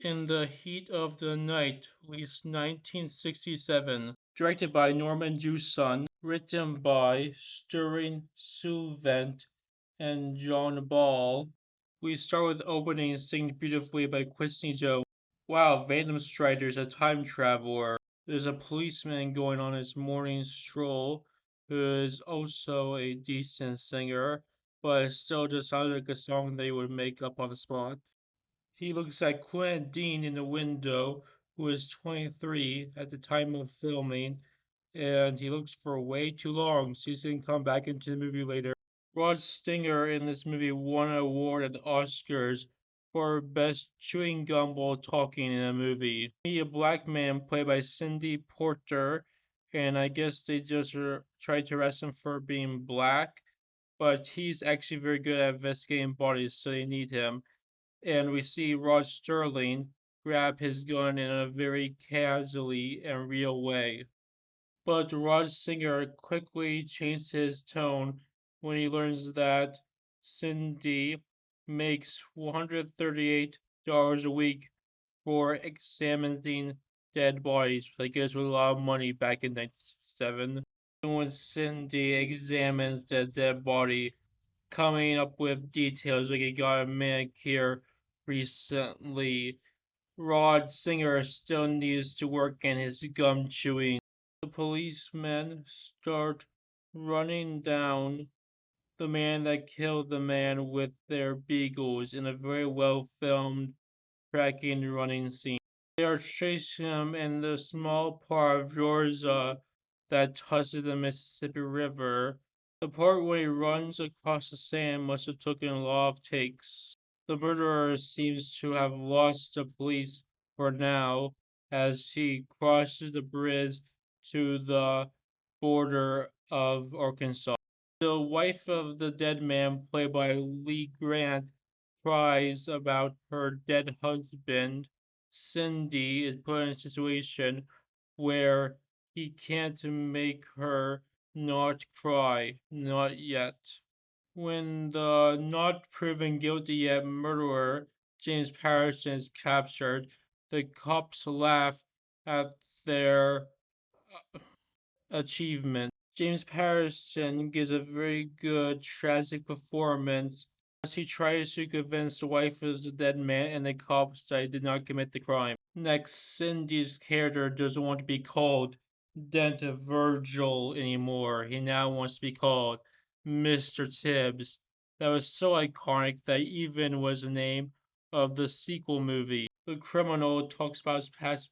In the Heat of the Night, released 1967, directed by Norman Jewson, written by Sturring Suvent and John Ball. We start with the opening singing beautifully by Quincy Jones. Wow, Venom Strider's a time traveler. There's a policeman going on his morning stroll who is also a decent singer, but it still just sounds like a song they would make up on the spot. He looks at Quinn Dean in the window, who is 23 at the time of filming, and he looks for way too long, so he's gonna come back into the movie later. Rod Stinger in this movie won an award at the Oscars for Best Chewing Gum While Talking in a Movie. He, a black man played by Cindy Porter, and I guess they just tried to arrest him for being black, but he's actually very good at investigating bodies, so they need him. And we see Rod Sterling grab his gun in a very casually and real way. But Rod Singer quickly changes his tone when he learns that Cindy makes $138 a week for examining dead bodies. I guess with a lot of money back in 1967. And when Cindy examines the dead body, coming up with details like he got a manicure recently, Rod Singer still needs to work on his gum chewing. The policemen start running down the man that killed the man with their beagles in a very well filmed, cracking running scene. They are chasing him in the small part of Georgia that touches the Mississippi River. The part where he runs across the sand must have taken a lot of takes. The murderer seems to have lost the police for now as he crosses the bridge to the border of Arkansas. The wife of the dead man, played by Lee Grant, cries about her dead husband. Cindy is put in a situation where he can't make her not cry, not yet. When the not proven guilty yet murderer, James Patterson, is captured, the cops laugh at their achievement. James Patterson gives a very good tragic performance as he tries to convince the wife of the dead man and the cops that he did not commit the crime. Next, Cindy's character doesn't want to be called Dent Virgil anymore. He now wants to be called Mr. Tibbs. That was so iconic that even was the name of the sequel movie. The criminal talks about his past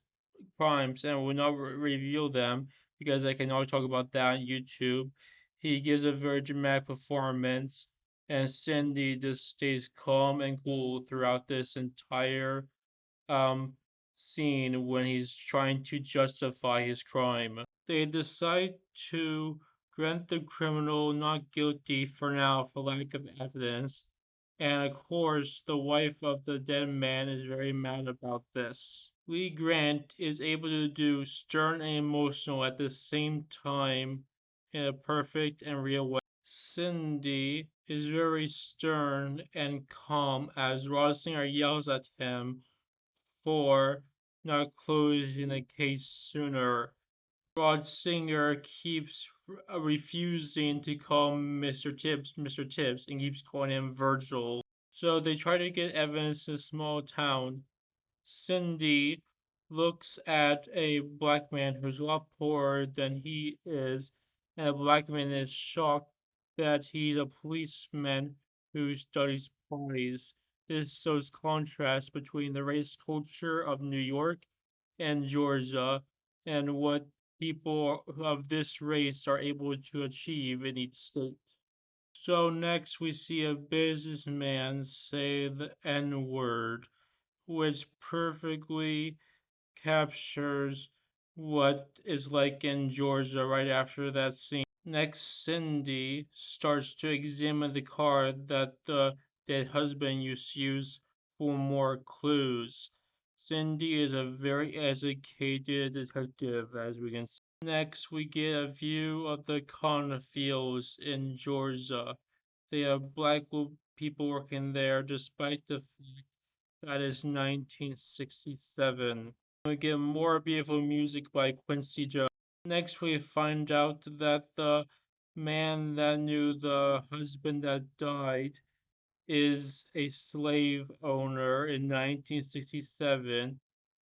crimes and will not reveal them because I can always talk about that on YouTube. He gives a very dramatic performance, and Cindy just stays calm and cool throughout this entire um, scene when he's trying to justify his crime. They decide to grant the criminal not guilty for now for lack of evidence, and of course, the wife of the dead man is very mad about this. Lee Grant is able to do stern and emotional at the same time in a perfect and real way. Cindy is very stern and calm as Rosinger yells at him for not closing the case sooner. Rod Singer keeps refusing to call Mr. Tibbs, and keeps calling him Virgil. So they try to get evidence in a small town. Cindy looks at a black man who's a lot poorer than he is, and the black man is shocked that he's a policeman who studies bodies. This shows contrast between the race culture of New York and Georgia and what people of this race are able to achieve in each state. So next we see a businessman say the N word, which perfectly captures what is like in Georgia right after that scene. Next, Cindy starts to examine the car that the dead husband used to use for more clues. Cindy is a very educated detective, as we can see. Next, we get a view of the cornfields in Georgia. They have black people working there, despite the fact That is 1967. We get more beautiful music by Quincy Jones. Next, we find out that the man that knew the husband that died is a slave owner in 1967,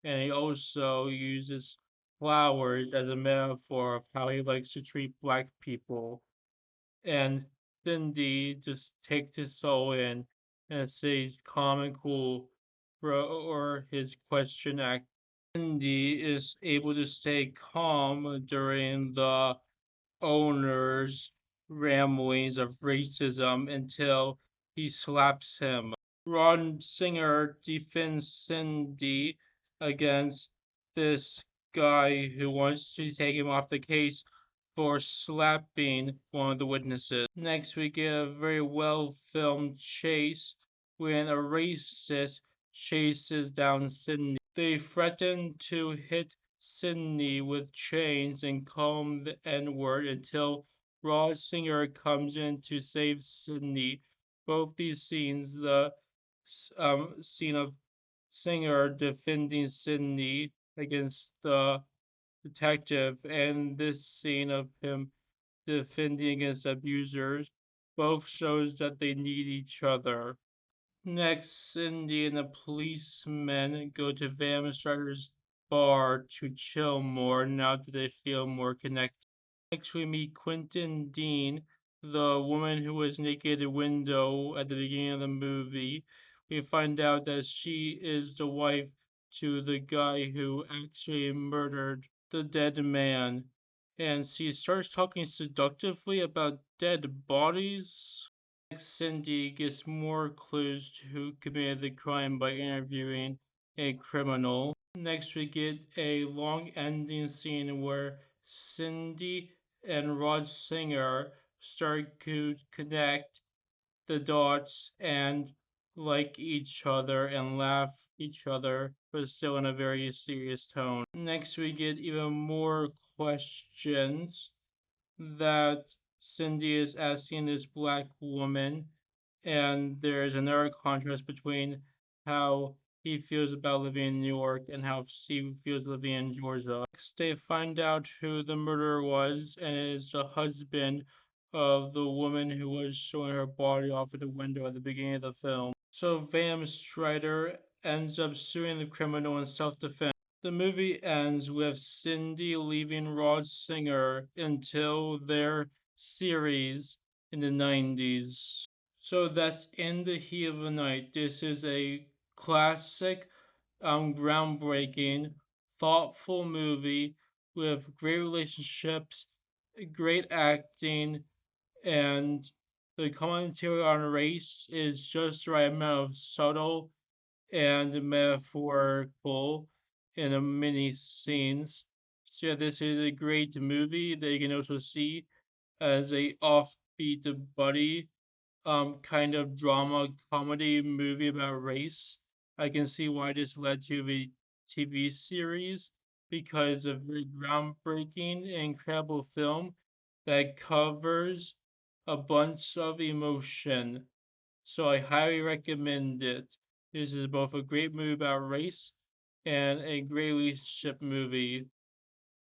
and he also uses flowers as a metaphor of how he likes to treat black people. And Cindy just takes this all in and stays calm and cool for his question act. Cindy is able to stay calm during the owner's ramblings of racism until he slaps him. Ron Singer defends Cindy against this guy who wants to take him off the case for slapping one of the witnesses. Next, we get a very well filmed chase when a racist chases down Cindy. They threaten to hit Cindy with chains and call him the N-word until Rod Singer comes in to save Cindy. Both these scenes, the scene of Singer defending Cindy against the detective and this scene of him defending against abusers, both shows that they need each other. Next, Cindy and the policemen go to Van Strider's bar to chill more now that they feel more connected. Next, we meet Quentin Dean, the woman who was naked at the window at the beginning of the movie. We find out that she is the wife to the guy who actually murdered the dead man. And she starts talking seductively about dead bodies. Next, Cindy gets more clues to who committed the crime by interviewing a criminal. Next, we get a long ending scene where Cindy and Rod Singer start to connect the dots and like each other and laugh each other, but still in a very serious tone. Next, we get even more questions that Cindy is asking this black woman, and there's another contrast between how he feels about living in New York and how she feels living in Georgia. Next, they find out who the murderer was, and it is the husband of the woman who was showing her body off at the window at the beginning of the film. So Van Strider ends up suing the criminal in self-defense. The movie ends with Cindy leaving Rod Singer until their series in the 90s. So that's In the Heat of the Night. This is a classic, groundbreaking, thoughtful movie with great relationships, great acting, and the commentary on race is just the right amount of subtle and metaphorical in a many scenes. So yeah, this is a great movie that you can also see as a offbeat buddy kind of drama comedy movie about race. I can see why this led to the TV series because of a groundbreaking and incredible film that covers a bunch of emotion. So I highly recommend it. This is both a great movie about race and a great relationship movie.